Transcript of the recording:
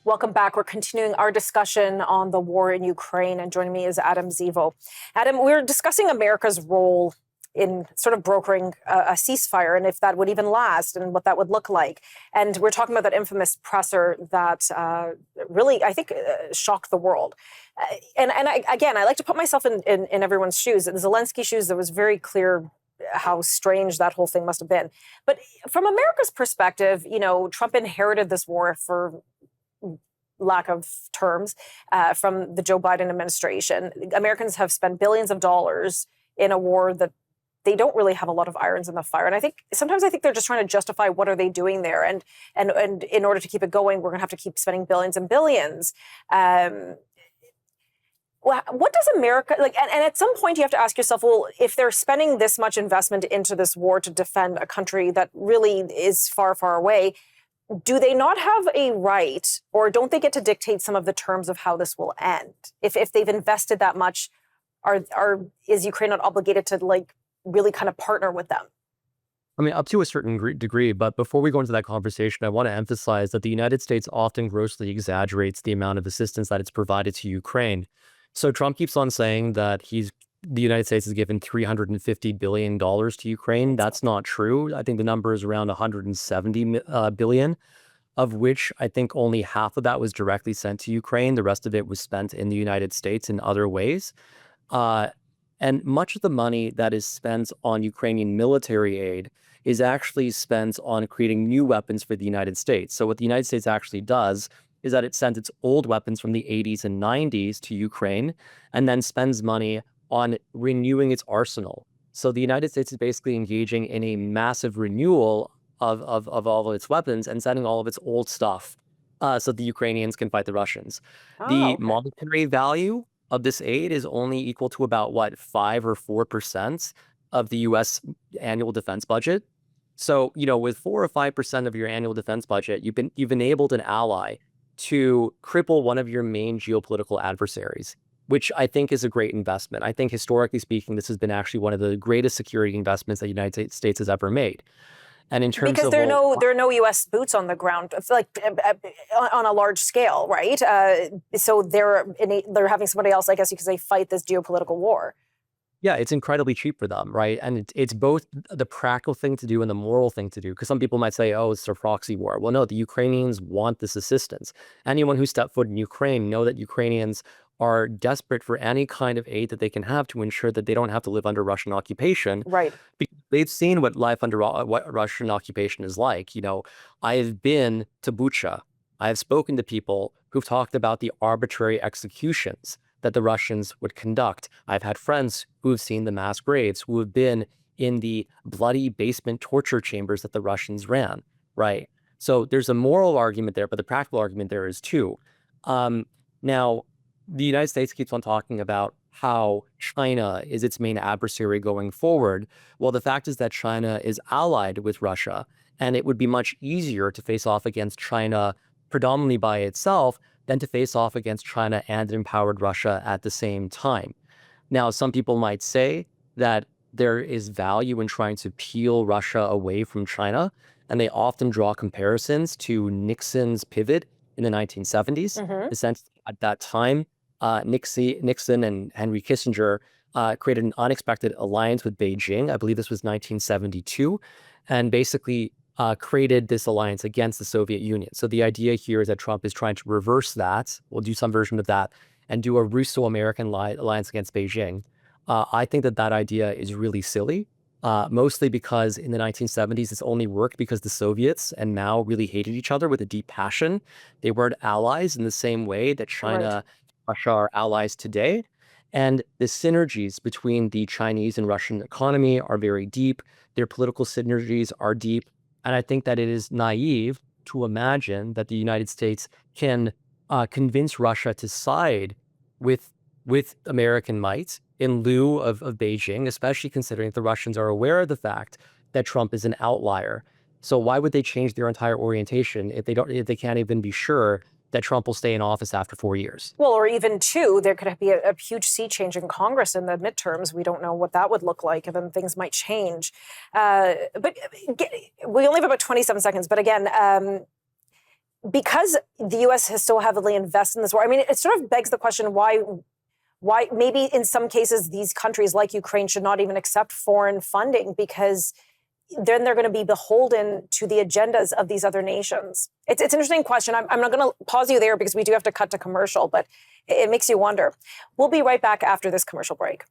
Welcome back. We're continuing our discussion on the war in Ukraine, and joining me is Adam Zivo. Adam, we're discussing America's role in sort of brokering a ceasefire, and if that would even last, and what that would look like. And we're talking about that infamous presser that really, I think, shocked the world. Again, I like to put myself in everyone's shoes. In Zelensky's shoes, it was very clear how strange that whole thing must have been. But from America's perspective, you know, Trump inherited this war, for lack of terms, from the Joe Biden administration. Americans have spent billions of dollars in a war that they don't really have a lot of irons in the fire. And I think sometimes they're just trying to justify what are they doing there. And in order to keep it going, we're going to have to keep spending billions and billions. What does America like? And at some point you have to ask yourself, well, if they're spending this much investment into this war to defend a country that really is far, far away, do they not have a right, or don't they get to dictate some of the terms of how this will end? If they've invested that much, is Ukraine not obligated to really kind of partner with them? I mean, up to a certain degree, but before we go into that conversation, I want to emphasize that the United States often grossly exaggerates the amount of assistance that it's provided to Ukraine. So Trump keeps on saying that the United States has given $350 billion to Ukraine. That's not true. I think the number is around $170 billion, of which I think only half of that was directly sent to Ukraine. The rest of it was spent in the United States in other ways. And much of the money that is spent on Ukrainian military aid is actually spent on creating new weapons for the United States. So what the United States actually does is that it sends its old weapons from the 80s and 90s to Ukraine and then spends money on renewing its arsenal. So the United States is basically engaging in a massive renewal of all of its weapons and sending all of its old stuff so the Ukrainians can fight the Russians. The monetary value of this aid is only equal to about 5 or 4% of the U.S. annual defense budget. So, you know, with 4 or 5% of your annual defense budget, you've enabled an ally to cripple one of your main geopolitical adversaries, which I think is a great investment. I think historically speaking, this has been actually one of the greatest security investments that the United States has ever made. And in terms because of there are no U.S. boots on the ground, on a large scale, right? So they're having somebody else, I guess, because they fight this geopolitical war. Yeah, it's incredibly cheap for them, right? And it's both the practical thing to do and the moral thing to do. Because some people might say, oh, it's a proxy war. Well, no, the Ukrainians want this assistance. Anyone who stepped foot in Ukraine know that Ukrainians are desperate for any kind of aid that they can have to ensure that they don't have to live under Russian occupation. Right. Because they've seen what life under what Russian occupation is like. You know, I have been to Bucha. I have spoken to people who've talked about the arbitrary executions that the Russians would conduct. I've had friends who have seen the mass graves, who have been in the bloody basement torture chambers that the Russians ran, right? So there's a moral argument there, but the practical argument there is too. Now, the United States keeps on talking about how China is its main adversary going forward. Well, the fact is that China is allied with Russia, and it would be much easier to face off against China predominantly by itself than to face off against China and empowered Russia at the same time. Now, some people might say that there is value in trying to peel Russia away from China, and they often draw comparisons to Nixon's pivot in the 1970s. Essentially, at that time, Nixon and Henry Kissinger created an unexpected alliance with Beijing. I believe this was 1972, and basically created this alliance against the Soviet Union. So the idea here is that Trump is trying to reverse that. We'll do some version of that and do a Russo-American alliance against Beijing. I think that idea is really silly, mostly because in the 1970s, this only worked because the Soviets and Mao really hated each other with a deep passion. They weren't allies in the same way that China and Russia are allies today. And the synergies between the Chinese and Russian economy are very deep. Their political synergies are deep. And I think that it is naive to imagine that the United States can convince Russia to side with American might in lieu of Beijing, especially considering the Russians are aware of the fact that Trump is an outlier. So why would they change their entire orientation if they can't even be sure that Trump will stay in office after 4 years? Well, or even 2, there could be a huge sea change in Congress in the midterms. We don't know what that would look like, and then things might change. But we only have about 27 seconds. But again, because the U.S. has so heavily invested in this war, I mean, it sort of begs the question why maybe in some cases these countries like Ukraine should not even accept foreign funding, because then they're going to be beholden to the agendas of these other nations. It's an interesting question. I'm not going to pause you there because we do have to cut to commercial, but it makes you wonder. We'll be right back after this commercial break.